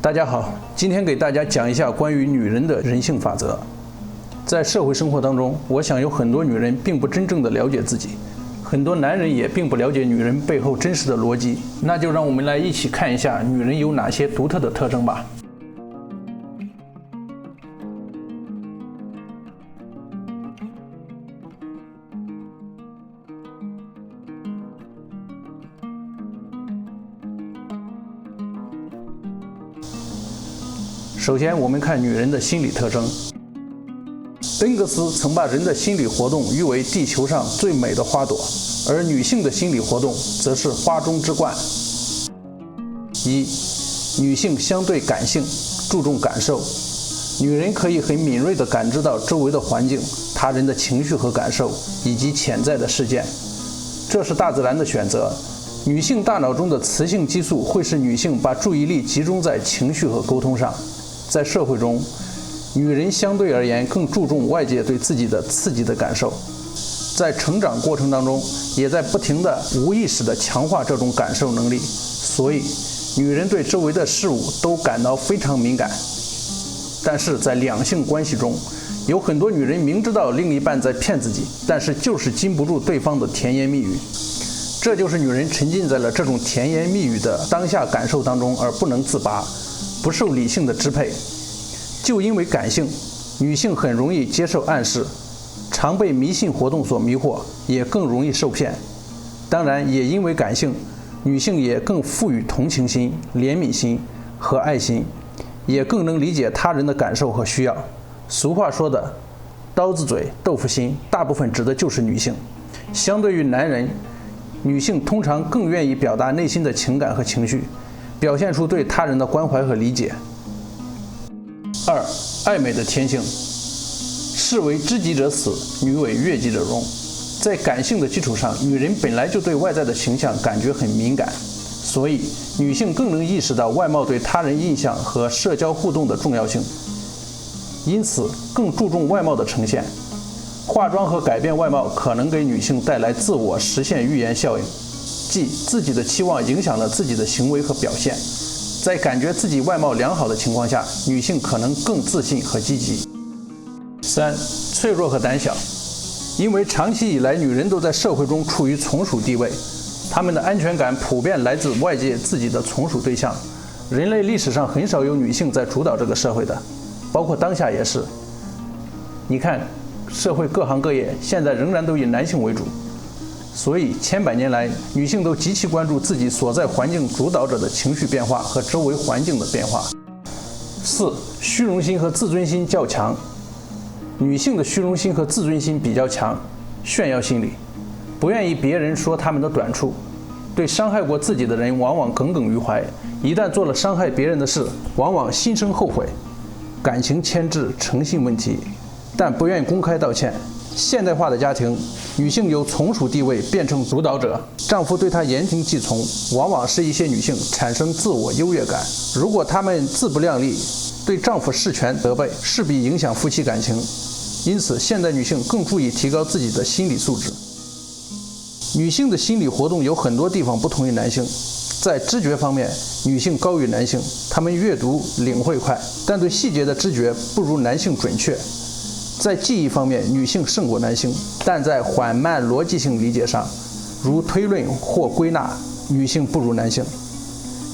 大家好，今天给大家讲一下关于女人的人性法则。在社会生活当中，我想有很多女人并不真正的了解自己，很多男人也并不了解女人背后真实的逻辑。那就让我们来一起看一下女人有哪些独特的特征吧。首先，我们看女人的心理特征。恩格斯曾把人的心理活动誉为地球上最美的花朵，而女性的心理活动则是花中之冠。一，女性相对感性，注重感受。女人可以很敏锐地感知到周围的环境、他人的情绪和感受，以及潜在的事件。这是大自然的选择。女性大脑中的雌性激素会使女性把注意力集中在情绪和沟通上。在社会中，女人相对而言更注重外界对自己的刺激的感受，在成长过程当中，也在不停地无意识地强化这种感受能力，所以女人对周围的事物都感到非常敏感。但是在两性关系中，有很多女人明知道另一半在骗自己，但是就是禁不住对方的甜言蜜语，这就是女人沉浸在了这种甜言蜜语的当下感受当中而不能自拔，不受理性的支配。就因为感性，女性很容易接受暗示，常被迷信活动所迷惑，也更容易受骗。当然，也因为感性，女性也更富于同情心、怜悯心和爱心，也更能理解他人的感受和需要。俗话说的刀子嘴豆腐心，大部分指的就是女性。相对于男人，女性通常更愿意表达内心的情感和情绪，表现出对他人的关怀和理解。二，爱美的天性。士为知己者死，女为悦己者容。在感性的基础上，女人本来就对外在的形象感觉很敏感，所以女性更能意识到外貌对他人印象和社交互动的重要性，因此更注重外貌的呈现。化妆和改变外貌可能给女性带来自我实现预言效应，即自己的期望影响了自己的行为和表现。在感觉自己外貌良好的情况下，女性可能更自信和积极。三，脆弱和胆小。因为长期以来女人都在社会中处于从属地位，她们的安全感普遍来自外界自己的从属对象。人类历史上很少有女性在主导这个社会的，包括当下也是。你看，社会各行各业现在仍然都以男性为主，所以千百年来，女性都极其关注自己所在环境主导者的情绪变化和周围环境的变化。四，虚荣心和自尊心较强。女性的虚荣心和自尊心比较强，炫耀心理，不愿意别人说他们的短处，对伤害过自己的人往往耿耿于怀，一旦做了伤害别人的事，往往心生后悔，感情牵制，诚信问题，但不愿意公开道歉。现代化的家庭，女性由从属地位变成主导者，丈夫对她言听计从，往往是一些女性产生自我优越感。如果她们自不量力，对丈夫事权责备，势必影响夫妻感情。因此，现代女性更注意提高自己的心理素质。女性的心理活动有很多地方不同于男性。在知觉方面，女性高于男性，她们阅读领会快，但对细节的知觉不如男性准确。在记忆方面，女性胜过男性，但在缓慢逻辑性理解上，如推论或归纳，女性不如男性。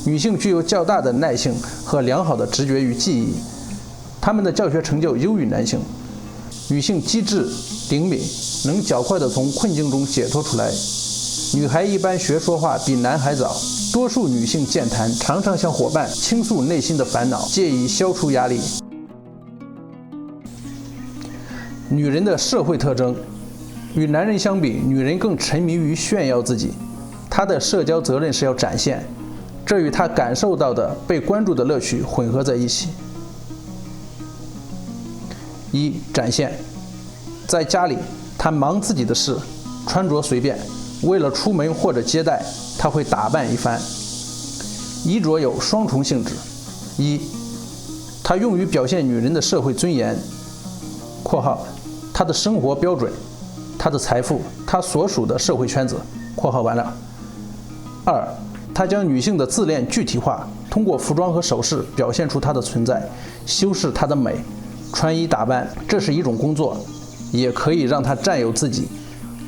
女性具有较大的耐性和良好的直觉与记忆，她们的教学成就优于男性。女性机智灵敏，能较快地从困境中解脱出来。女孩一般学说话比男孩早，多数女性健谈，常常向伙伴倾诉内心的烦恼，借以消除压力。女人的社会特征。与男人相比，女人更沉迷于炫耀自己，她的社交责任是要展现，这与她感受到的被关注的乐趣混合在一起。一，展现。在家里，她忙自己的事，穿着随便，为了出门或者接待，她会打扮一番。衣着有双重性质：一，它用于表现女人的社会尊严（括号她的生活标准、她的财富、她所属的社会圈子）（括号完了）。二，它将女性的自恋具体化，通过服装和首饰表现出她的存在，修饰她的美。穿衣打扮，这是一种工作，也可以让她占有自己，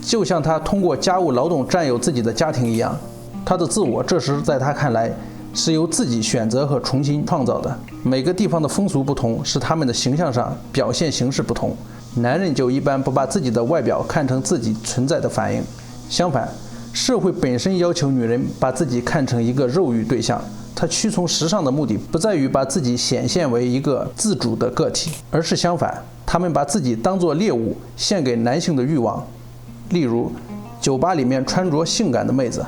就像她通过家务劳动占有自己的家庭一样。她的自我这时在她看来是由自己选择和重新创造的。每个地方的风俗不同，使他们的形象上表现形式不同。男人就一般不把自己的外表看成自己存在的反应，相反，社会本身要求女人把自己看成一个肉欲对象。她屈从时尚的目的不在于把自己显现为一个自主的个体，而是相反，她们把自己当作猎物献给男性的欲望。例如，酒吧里面穿着性感的妹子，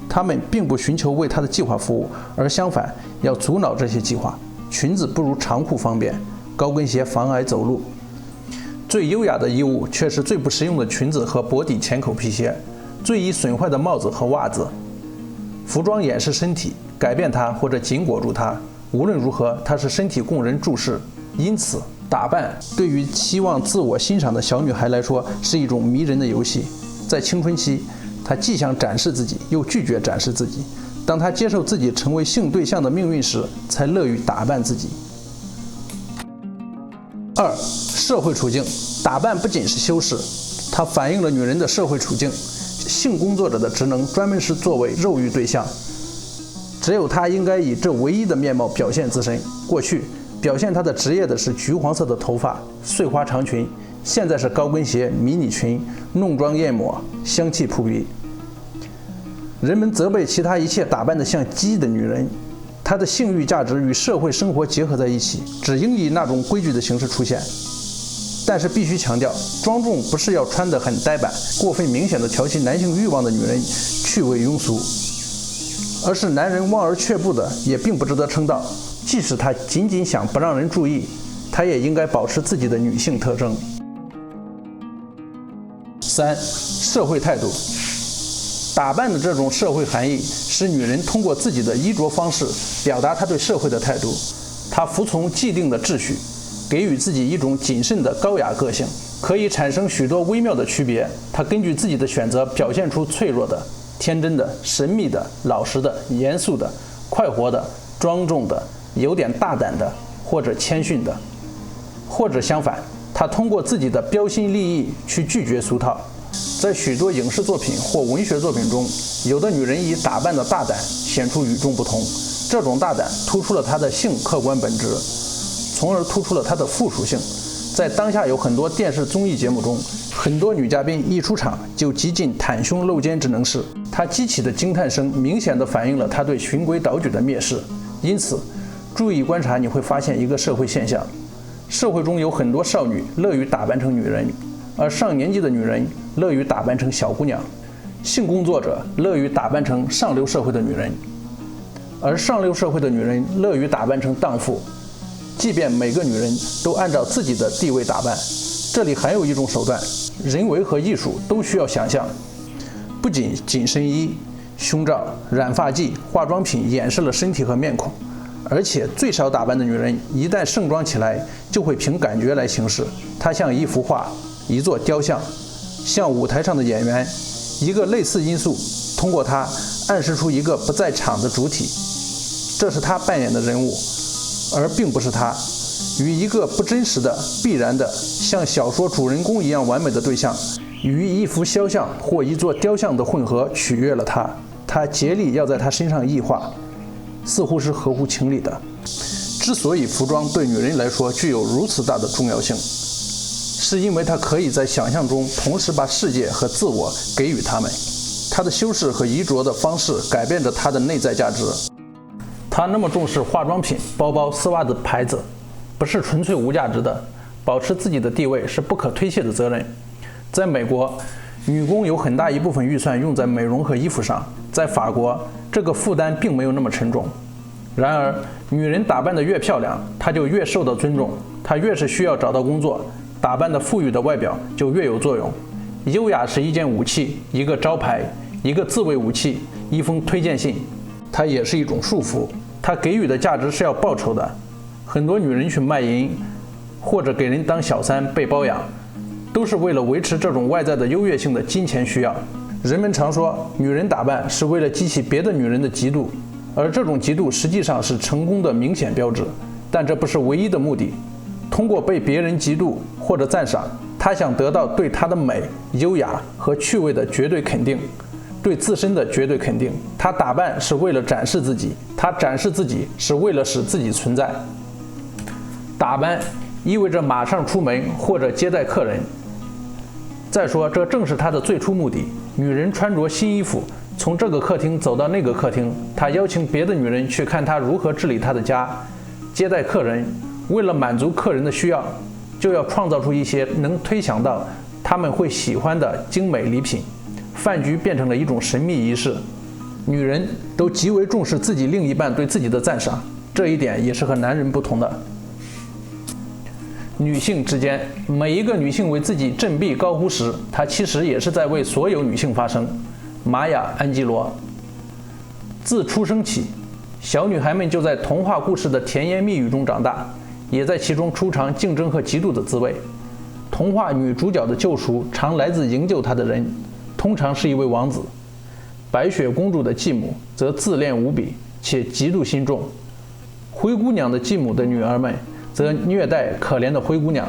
她们并不寻求为她的计划服务，而相反要阻挠这些计划。裙子不如长裤方便，高跟鞋妨碍走路。最优雅的衣物却是最不实用的裙子和薄底浅口皮鞋，最易损坏的帽子和袜子。服装掩饰身体，改变它或者紧裹住它，无论如何，它是身体供人注视。因此，打扮对于期望自我欣赏的小女孩来说是一种迷人的游戏。在青春期，她既想展示自己，又拒绝展示自己。当她接受自己成为性对象的命运时，才乐于打扮自己。2. 社会处境。打扮不仅是修饰，它反映了女人的社会处境。性工作者的职能专门是作为肉欲对象，只有他应该以这唯一的面貌表现自身。过去表现他的职业的是橘黄色的头发、碎花长裙，现在是高跟鞋、迷你裙、浓妆艳抹、香气扑鼻。人们责备其他一切打扮得像鸡的女人，她的性欲价值与社会生活结合在一起，只应以那种规矩的形式出现。但是必须强调，庄重不是要穿得很呆板、过分明显地挑起男性欲望的女人趣味庸俗，而是男人望而却步的也并不值得称道。即使他仅仅想不让人注意，他也应该保持自己的女性特征。3. 社会态度。打扮的这种社会含义使女人通过自己的衣着方式表达她对社会的态度。她服从既定的秩序，给予自己一种谨慎的高雅个性，可以产生许多微妙的区别。她根据自己的选择表现出脆弱的、天真的、神秘的、老实的、严肃的、快活的、庄重的、有点大胆的，或者谦逊的。或者相反，她通过自己的标新立异去拒绝俗套。在许多影视作品或文学作品中，有的女人以打扮的大胆显出与众不同，这种大胆突出了她的性客观本质，从而突出了她的附属性。在当下有很多电视综艺节目中，很多女嘉宾一出场就极尽袒胸露肩之能事，她激起的惊叹声明显地反映了她对循规蹈矩的蔑视。因此，注意观察，你会发现一个社会现象：社会中有很多少女乐于打扮成女人，而上年纪的女人乐于打扮成小姑娘，性工作者乐于打扮成上流社会的女人，而上流社会的女人乐于打扮成荡妇。即便每个女人都按照自己的地位打扮，这里还有一种手段，人为和艺术都需要想象。不仅紧身衣、胸罩、染发剂、化妆品掩饰了身体和面孔，而且最少打扮的女人一旦盛装起来，就会凭感觉来行事。她像一幅画，一座雕像，像舞台上的演员，一个类似因素通过她暗示出一个不在场的主体，这是她扮演的人物，而并不是她。与一个不真实的、必然的、像小说主人公一样完美的对象，与一幅肖像或一座雕像的混合取悦了她，她竭力要在她身上异化，似乎是合乎情理的。之所以服装对女人来说具有如此大的重要性，是因为它可以在想象中同时把世界和自我给予她们。她的修饰和衣着的方式改变着她的内在价值。她那么重视化妆品、包包、丝袜的牌子，不是纯粹无价值的。保持自己的地位是不可推卸的责任。在美国，女工有很大一部分预算用在美容和衣服上，在法国，这个负担并没有那么沉重。然而，女人打扮得越漂亮，她就越受到尊重，她越是需要找到工作，打扮的富裕的外表就越有作用。优雅是一件武器，一个招牌，一个自卫武器，一封推荐信。它也是一种束缚，它给予的价值是要报酬的。很多女人去卖淫，或者给人当小三被包养，都是为了维持这种外在的优越性的金钱需要。人们常说，女人打扮是为了激起别的女人的嫉妒，而这种嫉妒实际上是成功的明显标志，但这不是唯一的目的。通过被别人嫉妒或者赞赏，她想得到对她的美、优雅和趣味的绝对肯定，对自身的绝对肯定。她打扮是为了展示自己，她展示自己是为了使自己存在。打扮意味着马上出门或者接待客人。再说，这正是她的最初目的。女人穿着新衣服，从这个客厅走到那个客厅，她邀请别的女人去看她如何治理她的家，接待客人。为了满足客人的需要，就要创造出一些能推想到他们会喜欢的精美礼品。饭局变成了一种神秘仪式。女人都极为重视自己另一半对自己的赞赏，这一点也是和男人不同的。女性之间，每一个女性为自己振臂高呼时，她其实也是在为所有女性发声。玛雅·安吉罗。自出生起，小女孩们就在童话故事的甜言蜜语中长大，也在其中初尝竞争和嫉妒的滋味。童话女主角的救赎常来自营救她的人，通常是一位王子。白雪公主的继母则自恋无比且嫉妒心重，灰姑娘的继母的女儿们则虐待可怜的灰姑娘。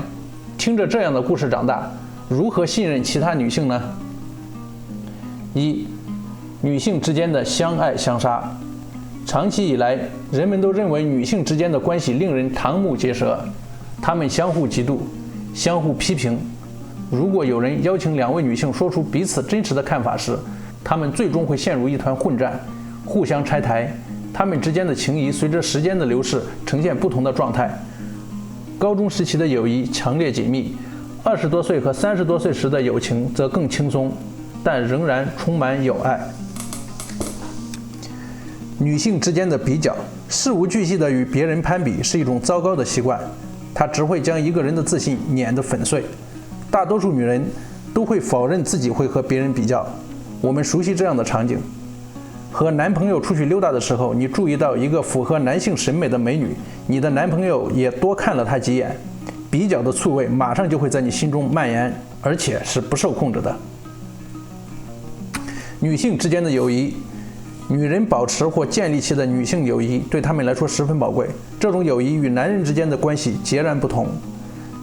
听着这样的故事长大，如何信任其他女性呢？一、女性之间的相爱相杀。长期以来，人们都认为女性之间的关系令人瞠目结舌，她们相互嫉妒，相互批评。如果有人邀请两位女性说出彼此真实的看法时，她们最终会陷入一团混战，互相拆台。她们之间的情谊随着时间的流逝呈现不同的状态。高中时期的友谊强烈紧密，20多岁和30多岁时的友情则更轻松，但仍然充满友爱。女性之间的比较，事无巨细地与别人攀比是一种糟糕的习惯，它只会将一个人的自信碾得粉碎。大多数女人都会否认自己会和别人比较。我们熟悉这样的场景：和男朋友出去溜达的时候，你注意到一个符合男性审美的美女，你的男朋友也多看了她几眼，比较的醋味马上就会在你心中蔓延，而且是不受控制的。女性之间的友谊，女人保持或建立起的女性友谊对她们来说十分宝贵，这种友谊与男人之间的关系截然不同。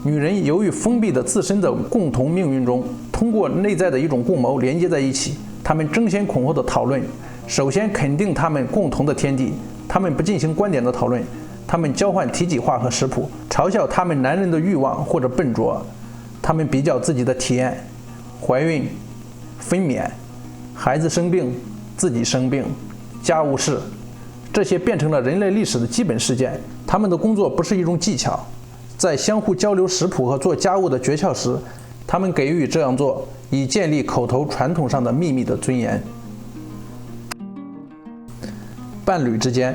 女人由于封闭的自身的共同命运中，通过内在的一种共谋连接在一起，她们争先恐后的讨论，首先肯定他们共同的天地，他们不进行观点的讨论，他们交换体己话和食谱，嘲笑他们男人的欲望或者笨拙，他们比较自己的体验，怀孕、分娩、孩子生病、自己生病、家务事，这些变成了人类历史的基本事件。他们的工作不是一种技巧，在相互交流食谱和做家务的诀窍时，他们给予这样做，以建立口头传统上的秘密的尊严。伴侣之间，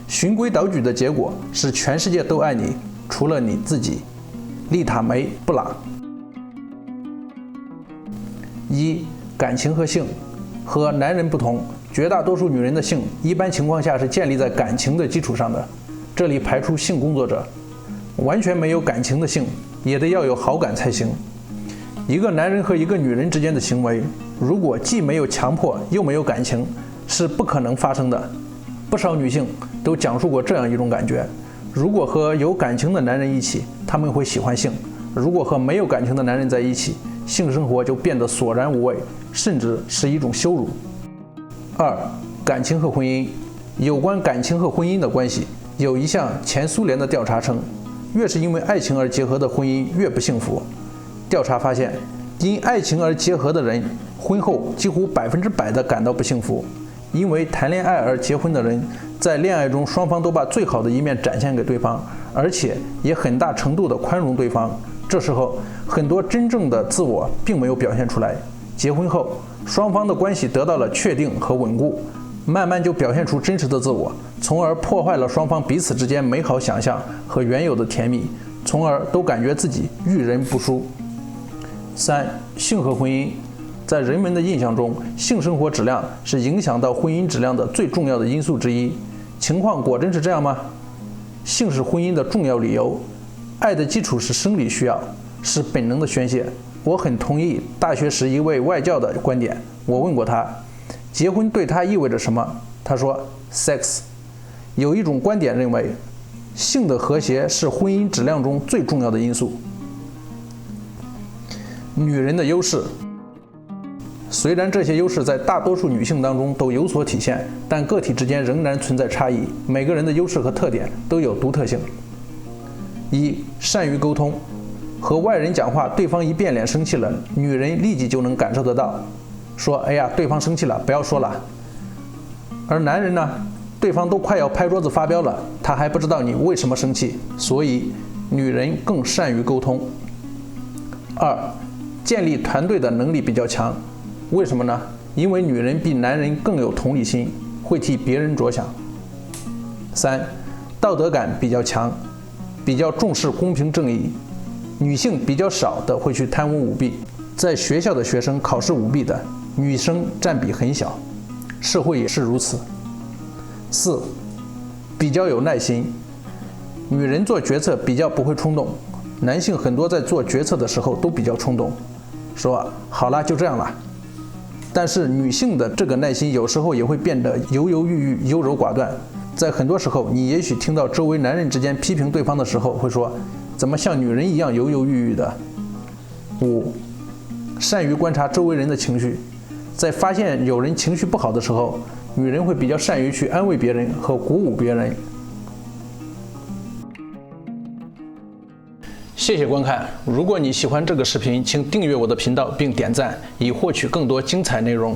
循规蹈矩的结果是全世界都爱你，除了你自己。丽塔梅·布朗。一、感情和性。和男人不同，绝大多数女人的性一般情况下是建立在感情的基础上的。这里排除性工作者，完全没有感情的性也得要有好感才行。一个男人和一个女人之间的行为，如果既没有强迫又没有感情，是不可能发生的。不少女性都讲述过这样一种感觉：如果和有感情的男人一起，她们会喜欢性；如果和没有感情的男人在一起，性生活就变得索然无味，甚至是一种羞辱。二、感情和婚姻。有关感情和婚姻的关系，有一项前苏联的调查称，越是因为爱情而结合的婚姻越不幸福。调查发现，因爱情而结合的人，婚后几乎100%地感到不幸福。因为谈恋爱而结婚的人，在恋爱中双方都把最好的一面展现给对方，而且也很大程度地宽容对方。这时候，很多真正的自我并没有表现出来。结婚后，双方的关系得到了确定和稳固，慢慢就表现出真实的自我，从而破坏了双方彼此之间美好想象和原有的甜蜜，从而都感觉自己遇人不淑。三、性和婚姻。在人们的印象中，性生活质量是影响到婚姻质量的最重要的因素之一。情况果真是这样吗？性是婚姻的重要理由，爱的基础是生理需要，是本能的宣泄。我很同意大学时一位外教的观点，我问过他，结婚对他意味着什么？他说 ：sex。有一种观点认为，性的和谐是婚姻质量中最重要的因素。女人的优势，虽然这些优势在大多数女性当中都有所体现，但个体之间仍然存在差异。每个人的优势和特点都有独特性。一、善于沟通。和外人讲话，对方一变脸生气了，女人立即就能感受得到，说：“哎呀，对方生气了，不要说了。”而男人呢，对方都快要拍桌子发飙了，他还不知道你为什么生气，所以女人更善于沟通。二、建立团队的能力比较强。为什么呢？因为女人比男人更有同理心，会替别人着想。三、道德感比较强，比较重视公平正义。女性比较少的会去贪污舞弊，在学校的学生考试舞弊的女生占比很小，社会也是如此。四、比较有耐心。女人做决策比较不会冲动，男性很多在做决策的时候都比较冲动，说好了就这样了。但是女性的这个耐心有时候也会变得犹犹豫豫、优柔寡断。在很多时候，你也许听到周围男人之间批评对方的时候，会说：“怎么像女人一样犹犹豫豫的？”五、善于观察周围人的情绪。在发现有人情绪不好的时候，女人会比较善于去安慰别人和鼓舞别人。谢谢观看，如果你喜欢这个视频，请订阅我的频道并点赞，以获取更多精彩内容。